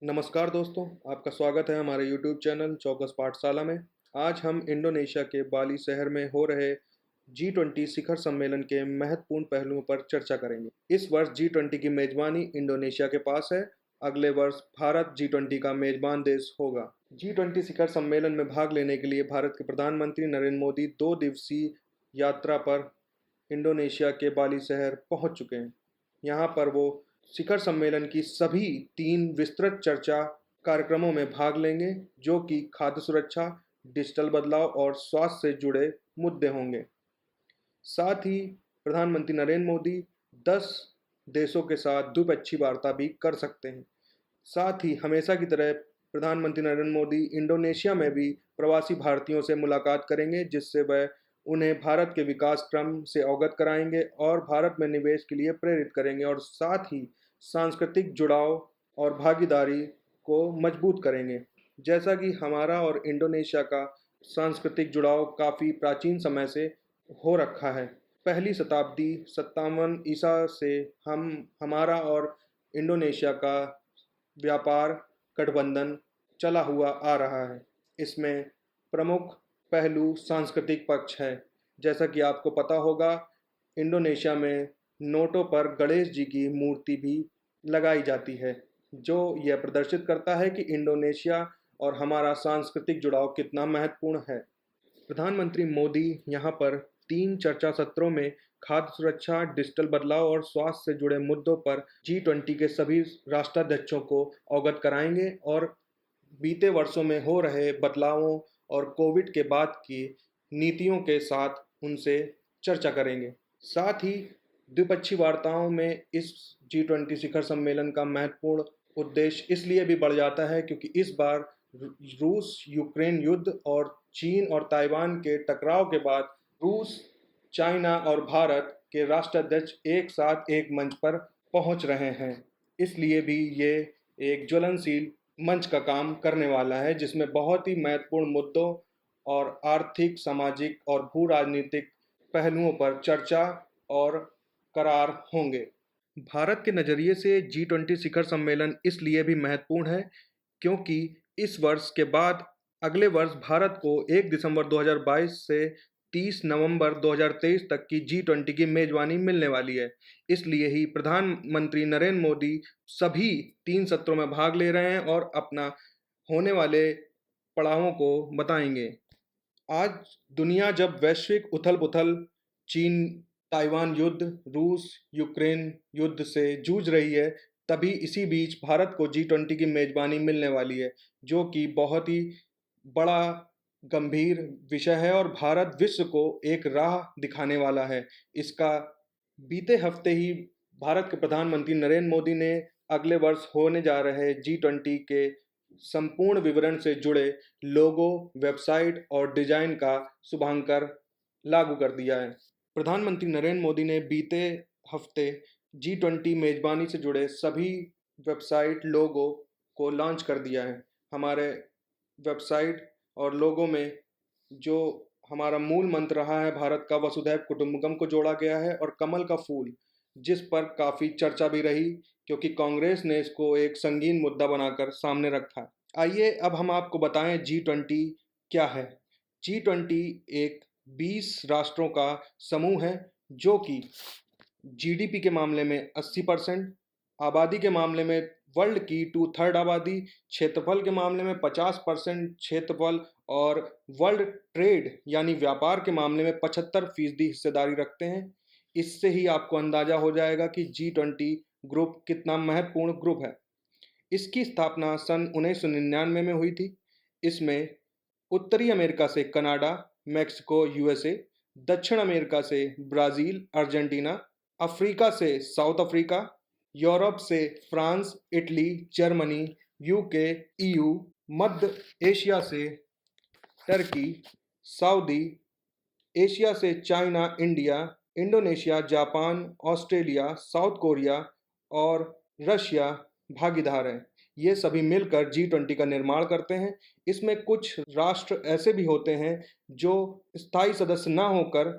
नमस्कार दोस्तों, आपका स्वागत है हमारे यूट्यूब चैनल चौकस पाठशाला में। आज हम इंडोनेशिया के बाली शहर में हो रहे G20 शिखर सम्मेलन के महत्वपूर्ण पहलुओं पर चर्चा करेंगे। इस वर्ष G20 की मेजबानी इंडोनेशिया के पास है। अगले वर्ष भारत G20 का मेजबान देश होगा। G20 शिखर सम्मेलन में भाग लेने के लिए भारत के प्रधानमंत्री नरेंद्र मोदी 2 दिवसीय यात्रा पर इंडोनेशिया के बाली शहर पहुंच चुके हैं। यहाँ पर वो शिखर सम्मेलन की सभी 3 विस्तृत चर्चा कार्यक्रमों में भाग लेंगे, जो कि खाद्य सुरक्षा, डिजिटल बदलाव और स्वास्थ्य से जुड़े मुद्दे होंगे। साथ ही प्रधानमंत्री नरेंद्र मोदी 10 देशों के साथ द्विपक्षीय वार्ता भी कर सकते हैं। साथ ही हमेशा की तरह प्रधानमंत्री नरेंद्र मोदी इंडोनेशिया में भी प्रवासी भारतीयों से मुलाकात करेंगे, जिससे वह उन्हें भारत के विकास क्रम से अवगत कराएंगे और भारत में निवेश के लिए प्रेरित करेंगे और साथ ही सांस्कृतिक जुड़ाव और भागीदारी को मजबूत करेंगे। जैसा कि हमारा और इंडोनेशिया का सांस्कृतिक जुड़ाव काफ़ी प्राचीन समय से हो रखा है। पहली शताब्दी 57 ईसा से हमारा और इंडोनेशिया का व्यापार गठबंधन चला हुआ आ रहा है। इसमें प्रमुख पहलू सांस्कृतिक पक्ष है। जैसा कि आपको पता होगा, इंडोनेशिया में नोटों पर गणेश जी की मूर्ति भी लगाई जाती है, जो यह प्रदर्शित करता है कि इंडोनेशिया और हमारा सांस्कृतिक जुड़ाव कितना महत्वपूर्ण है। प्रधानमंत्री मोदी यहाँ पर 3 चर्चा सत्रों में खाद्य सुरक्षा, डिजिटल बदलाव और स्वास्थ्य से जुड़े मुद्दों पर G20 के सभी राष्ट्राध्यक्षों को अवगत कराएंगे और बीते वर्षों में हो रहे बदलावों और कोविड के बाद की नीतियों के साथ उनसे चर्चा करेंगे। साथ ही द्विपक्षीय वार्ताओं में इस G20 शिखर सम्मेलन का महत्वपूर्ण उद्देश्य इसलिए भी बढ़ जाता है क्योंकि इस बार रूस यूक्रेन युद्ध और चीन और ताइवान के टकराव के बाद रूस, चाइना और भारत के राष्ट्राध्यक्ष एक साथ एक मंच पर पहुंच रहे हैं। इसलिए भी ये एक ज्वलनशील मंच का काम करने वाला है, जिसमें बहुत ही महत्वपूर्ण मुद्दों और आर्थिक, सामाजिक और भू राजनीतिक पहलुओं पर चर्चा और करार होंगे। भारत के नज़रिए से G20 शिखर सम्मेलन इसलिए भी महत्वपूर्ण है क्योंकि इस वर्ष के बाद अगले वर्ष भारत को 1 दिसंबर 2022 से 30 नवंबर 2023 तक की G20 की मेजबानी मिलने वाली है। इसलिए ही प्रधानमंत्री नरेंद्र मोदी सभी 3 सत्रों में भाग ले रहे हैं और अपना होने वाले पड़ावों को बताएंगे। आज दुनिया जब वैश्विक उथल-पुथल, चीन ताइवान युद्ध, रूस यूक्रेन युद्ध से जूझ रही है, तभी इसी बीच भारत को G20 की मेजबानी मिलने वाली है, जो कि बहुत ही बड़ा गंभीर विषय है और भारत विश्व को एक राह दिखाने वाला है। इसका बीते हफ्ते ही भारत के प्रधानमंत्री नरेंद्र मोदी ने अगले वर्ष होने जा रहे G20 के संपूर्ण विवरण से जुड़े लोगो, वेबसाइट और डिजाइन का शुभांकर लागू कर दिया है। प्रधानमंत्री नरेंद्र मोदी ने बीते हफ्ते G20 मेजबानी से जुड़े सभी वेबसाइट लोगो को लॉन्च कर दिया है। हमारे वेबसाइट और लोगो में जो हमारा मूल मंत्र रहा है भारत का, वसुधैव कुटुंबकम, को जोड़ा गया है और कमल का फूल, जिस पर काफ़ी चर्चा भी रही क्योंकि कांग्रेस ने इसको एक संगीन मुद्दा बनाकर सामने रखा। आइए अब हम आपको बताएं G20 क्या है। G20 एक 20 राष्ट्रों का समूह है जो कि जीडीपी के मामले में 80%, आबादी के मामले में वर्ल्ड की 2/3 आबादी, क्षेत्रफल के मामले में 50% क्षेत्रफल और वर्ल्ड ट्रेड यानी व्यापार के मामले में 75% हिस्सेदारी रखते हैं। इससे ही आपको अंदाजा हो जाएगा कि G20 ग्रुप कितना महत्वपूर्ण ग्रुप है। इसकी स्थापना सन 1999 में हुई थी। इसमें उत्तरी अमेरिका से कनाडा, मेक्सिको, यूएसए, दक्षिण अमेरिका से ब्राज़ील, अर्जेंटीना, अफ्रीका से साउथ अफ्रीका, यूरोप से France, Italy, Germany, UK, EU, मध्य एशिया से टर्की, सऊदी एशिया से China, India, Indonesia, Japan, Australia, South Korea और रशिया भागीदार हैं। ये सभी मिलकर G20 का निर्माण करते हैं। इसमें कुछ राष्ट्र ऐसे भी होते हैं जो स्थायी सदस्य ना होकर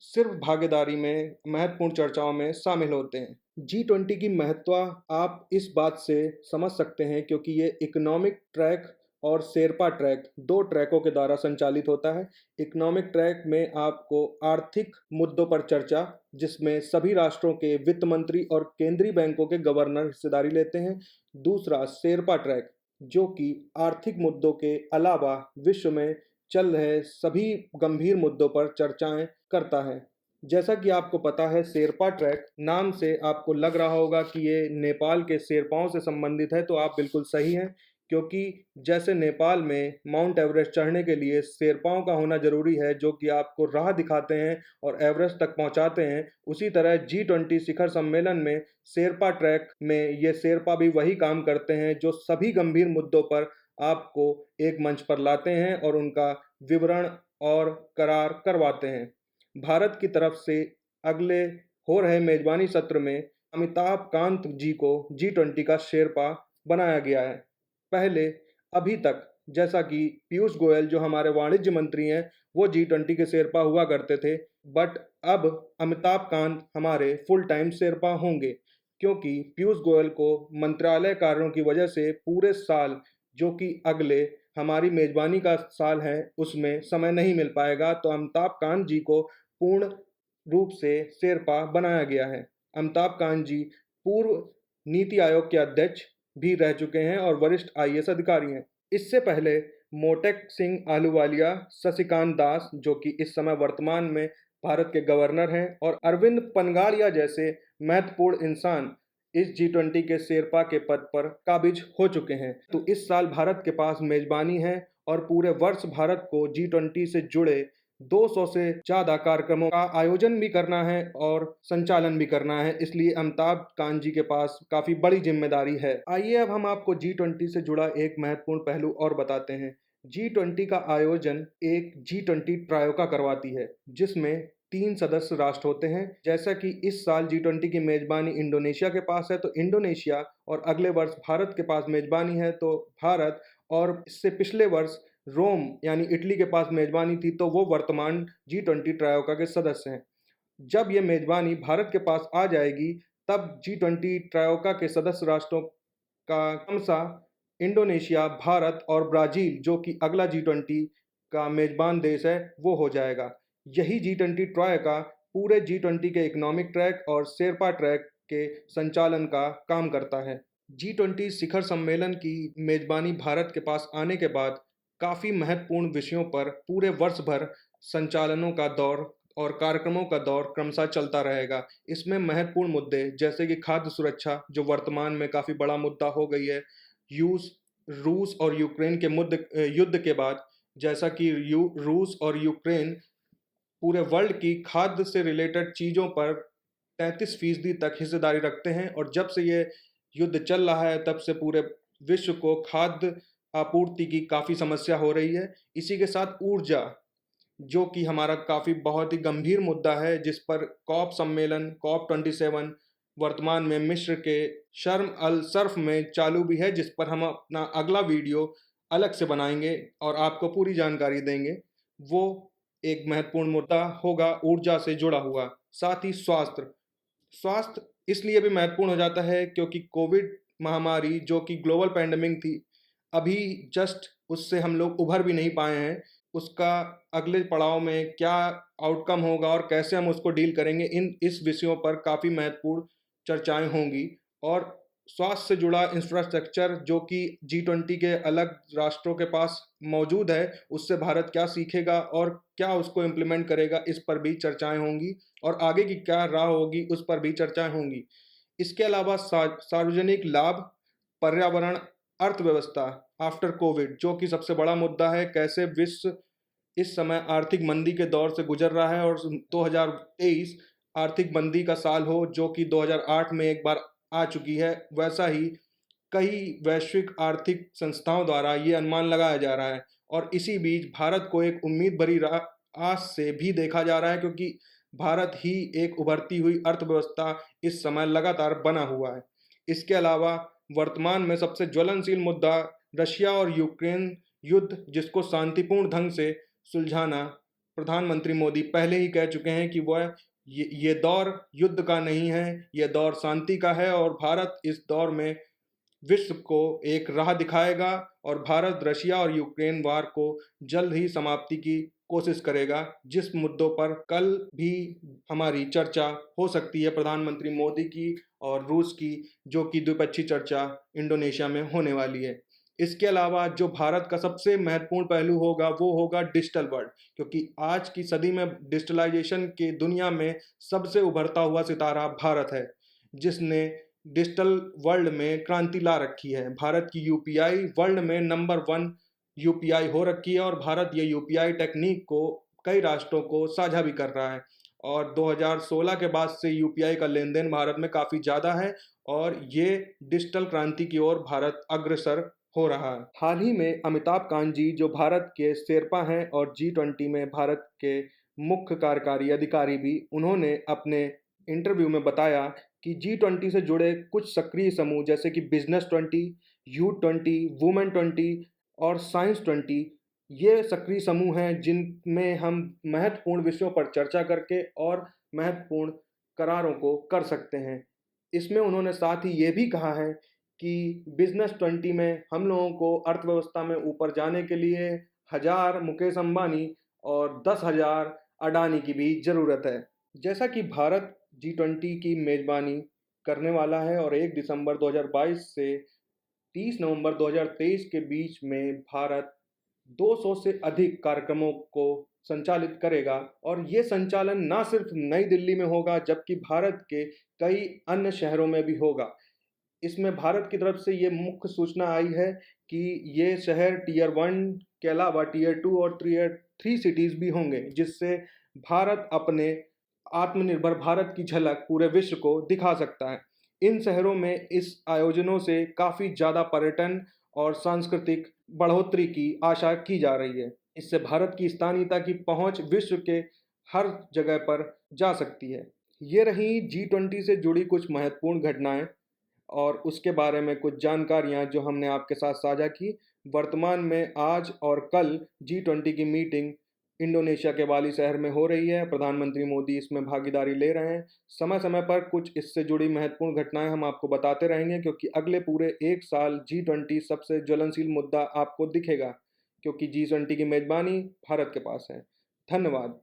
सिर्फ भागीदारी में महत्वपूर्ण चर्चाओं में शामिल होते हैं। G20 की महत्ता आप इस बात से समझ सकते हैं क्योंकि ये इकोनॉमिक ट्रैक और शेरपा ट्रैक 2 ट्रैकों के द्वारा संचालित होता है। इकोनॉमिक ट्रैक में आपको आर्थिक मुद्दों पर चर्चा, जिसमें सभी राष्ट्रों के वित्त मंत्री और केंद्रीय बैंकों के गवर्नर हिस्सेदारी लेते हैं। दूसरा शेरपा ट्रैक, जो कि आर्थिक मुद्दों के अलावा विश्व में चल रहे सभी गंभीर मुद्दों पर चर्चाएं करता है। जैसा कि आपको पता है, शेरपा ट्रैक नाम से आपको लग रहा होगा कि ये नेपाल के शेरपाओं से संबंधित है, तो आप बिल्कुल सही हैं, क्योंकि जैसे नेपाल में माउंट एवरेस्ट चढ़ने के लिए शेरपाओं का होना ज़रूरी है, जो कि आपको राह दिखाते हैं और एवरेस्ट तक पहुंचाते हैं, उसी तरह G20 शिखर सम्मेलन में शेरपा ट्रैक में ये शेरपा भी वही काम करते हैं, जो सभी गंभीर मुद्दों पर आपको एक मंच पर लाते हैं और उनका विवरण और करार करवाते हैं। भारत की तरफ से अगले हो रहे मेजबानी सत्र में अमिताभ कांत जी को G20 का शेरपा बनाया गया है। पहले अभी तक जैसा कि पीयूष गोयल जो हमारे वाणिज्य मंत्री हैं, वो G20 के शेरपा हुआ करते थे, बट अब अमिताभ कांत हमारे फुल टाइम शेरपा होंगे, क्योंकि पीयूष गोयल को मंत्रालय कार्यों की वजह से पूरे साल, जो कि अगले हमारी मेजबानी का साल है, उसमें समय नहीं मिल पाएगा, तो अमिताभ कांत जी को पूर्ण रूप से शेरपा बनाया गया है। अमिताभ कांत जी पूर्व नीति आयोग के अध्यक्ष भी रह चुके हैं और वरिष्ठ आईएएस अधिकारी हैं। इससे पहले मोटेक सिंह आहलूवालिया, शशिकांत दास, जो कि इस समय वर्तमान में भारत के गवर्नर हैं, और अरविंद पनगाड़िया जैसे महत्वपूर्ण इंसान इस G20 के शेरपा के पद पर काबिज हो चुके हैं। तो इस साल भारत के पास मेजबानी है और पूरे वर्ष भारत को G20 से जुड़े 200 से ज़्यादा कार्यक्रमों का आयोजन भी करना है और संचालन भी करना है, इसलिए अमिताभ कांत जी के पास काफ़ी बड़ी जिम्मेदारी है। आइए अब हम आपको G20 से जुड़ा एक महत्वपूर्ण पहलू और बताते हैं। G20 का आयोजन एक G20 ट्रायोका करवाती है, जिसमें 3 सदस्य राष्ट्र होते हैं। जैसा कि इस साल G20 की मेजबानी इंडोनेशिया के पास है, तो इंडोनेशिया, और अगले वर्ष भारत के पास मेजबानी है तो भारत, और इससे पिछले वर्ष रोम यानी इटली के पास मेजबानी थी, तो वो वर्तमान G20 ट्रायोका के सदस्य हैं। जब ये मेजबानी भारत के पास आ जाएगी, तब G20 ट्रायोका के सदस्य राष्ट्रों का क्रमशः इंडोनेशिया, भारत और ब्राज़ील, जो कि अगला G20 का मेजबान देश है, वो हो जाएगा। यही G20 ट्रायोका पूरे G20 के इकोनॉमिक ट्रैक और शेरपा ट्रैक के संचालन का काम करता है। G20 शिखर सम्मेलन की मेजबानी भारत के पास आने के बाद काफ़ी महत्वपूर्ण विषयों पर पूरे वर्ष भर संचालनों का दौर और कार्यक्रमों का दौर क्रमशः चलता रहेगा। इसमें महत्वपूर्ण मुद्दे जैसे कि खाद्य सुरक्षा, जो वर्तमान में काफ़ी बड़ा मुद्दा हो गई है, रूस और यूक्रेन के युद्ध के बाद, जैसा कि रूस और यूक्रेन पूरे वर्ल्ड की खाद्य से रिलेटेड चीज़ों पर 33% तक हिस्सेदारी रखते हैं, और जब से ये युद्ध चल रहा है तब से पूरे विश्व को खाद्य आपूर्ति की काफ़ी समस्या हो रही है। इसी के साथ ऊर्जा, जो कि हमारा काफ़ी बहुत ही गंभीर मुद्दा है, जिस पर कॉप सम्मेलन COP27 वर्तमान में मिस्र के शर्म अल शर्फ में चालू भी है, जिस पर हम अपना अगला वीडियो अलग से बनाएंगे और आपको पूरी जानकारी देंगे। वो एक महत्वपूर्ण मुद्दा होगा ऊर्जा से जुड़ा हुआ। साथ ही स्वास्थ्य इसलिए भी महत्वपूर्ण हो जाता है क्योंकि कोविड महामारी, जो कि ग्लोबल पैंडेमिक थी, अभी जस्ट उससे हम लोग उभर भी नहीं पाए हैं। उसका अगले पड़ाव में क्या आउटकम होगा और कैसे हम उसको डील करेंगे, इस विषयों पर काफ़ी महत्वपूर्ण चर्चाएं होंगी। और स्वास्थ्य से जुड़ा इंफ्रास्ट्रक्चर, जो कि G20 के अलग राष्ट्रों के पास मौजूद है, उससे भारत क्या सीखेगा और क्या उसको इम्प्लीमेंट करेगा, इस पर भी चर्चाएं होंगी, और आगे की क्या राह होगी उस पर भी चर्चाएं होंगी। इसके अलावा सार्वजनिक लाभ, पर्यावरण, अर्थव्यवस्था आफ्टर कोविड, जो कि सबसे बड़ा मुद्दा है। कैसे विश्व इस समय आर्थिक मंदी के दौर से गुजर रहा है, और 2023 आर्थिक मंदी का साल हो, जो कि 2008 में एक बार आ चुकी है। वैसा ही कई वैश्विक आर्थिक संस्थाओं द्वारा ये अनुमान लगाया जा रहा है, और इसी बीच भारत को एक उम्मीद भरी आस से भी देखा जा रहा है, क्योंकि भारत ही एक उभरती हुई अर्थव्यवस्था इस समय लगातार बना हुआ है। इसके अलावा वर्तमान में सबसे ज्वलनशील मुद्दा रशिया और यूक्रेन युद्ध, जिसको शांतिपूर्ण ढंग से सुलझाना प्रधानमंत्री मोदी पहले ही कह चुके हैं कि वह ये दौर युद्ध का नहीं है, यह दौर शांति का है और भारत इस दौर में विश्व को एक राह दिखाएगा और भारत रशिया और यूक्रेन वार को जल्द ही समाप्ति की कोशिश करेगा। जिस मुद्दों पर कल भी हमारी चर्चा हो सकती है प्रधानमंत्री मोदी की और रूस की, जो कि द्विपक्षीय चर्चा इंडोनेशिया में होने वाली है। इसके अलावा जो भारत का सबसे महत्वपूर्ण पहलू होगा वो होगा डिजिटल वर्ल्ड, क्योंकि आज की सदी में डिजिटलाइजेशन की दुनिया में सबसे उभरता हुआ सितारा भारत है, जिसने डिजिटल वर्ल्ड में क्रांति ला रखी है। भारत की यूपीआई वर्ल्ड में नंबर 1 यूपीआई हो रखी है और भारत ये यूपीआई टेक्निक को कई राष्ट्रों को साझा भी कर रहा है और 2016 के बाद से यूपीआई का लेन देन भारत में काफ़ी ज़्यादा है और ये डिजिटल क्रांति की ओर भारत अग्रसर हो रहा है। हाल ही में अमिताभ कांत जी, जो भारत के शेरपा हैं और G20 में भारत के मुख्य कार्यकारी अधिकारी भी, उन्होंने अपने इंटरव्यू में बताया कि G20 से जुड़े कुछ सक्रिय समूह जैसे कि बिजनेस 20, यूथ 20, वुमेन 20 और साइंस 20, ये सक्रिय समूह हैं जिनमें हम महत्वपूर्ण विषयों पर चर्चा करके और महत्वपूर्ण करारों को कर सकते हैं। इसमें उन्होंने साथ ही ये भी कहा है कि बिजनेस 20 में हम लोगों को अर्थव्यवस्था में ऊपर जाने के लिए 1000 मुकेश अंबानी और 10,000 अडानी की भी ज़रूरत है। जैसा कि भारत G20 की मेज़बानी करने वाला है और 1 दिसंबर 2022 से 30 नवंबर 2023 के बीच में भारत 200 से अधिक कार्यक्रमों को संचालित करेगा और ये संचालन ना सिर्फ नई दिल्ली में होगा जबकि भारत के कई अन्य शहरों में भी होगा। इसमें भारत की तरफ से ये मुख्य सूचना आई है कि ये शहर टियर 1 के अलावा टियर 2 और टियर 3 सिटीज़ भी होंगे, जिससे भारत अपने आत्मनिर्भर भारत की झलक पूरे विश्व को दिखा सकता है। इन शहरों में इस आयोजनों से काफ़ी ज़्यादा पर्यटन और सांस्कृतिक बढ़ोतरी की आशा की जा रही है। इससे भारत की स्थानीयता की पहुंच विश्व के हर जगह पर जा सकती है। ये रही G20 से जुड़ी कुछ महत्वपूर्ण घटनाएं और उसके बारे में कुछ जानकारियां जो हमने आपके साथ साझा की। वर्तमान में आज और कल G20 की मीटिंग इंडोनेशिया के बाली शहर में हो रही है। प्रधानमंत्री मोदी इसमें भागीदारी ले रहे हैं। समय समय पर कुछ इससे जुड़ी महत्वपूर्ण घटनाएं हम आपको बताते रहेंगे, क्योंकि अगले पूरे 1 साल G20 सबसे ज्वलनशील मुद्दा आपको दिखेगा, क्योंकि G20 की मेज़बानी भारत के पास है। धन्यवाद।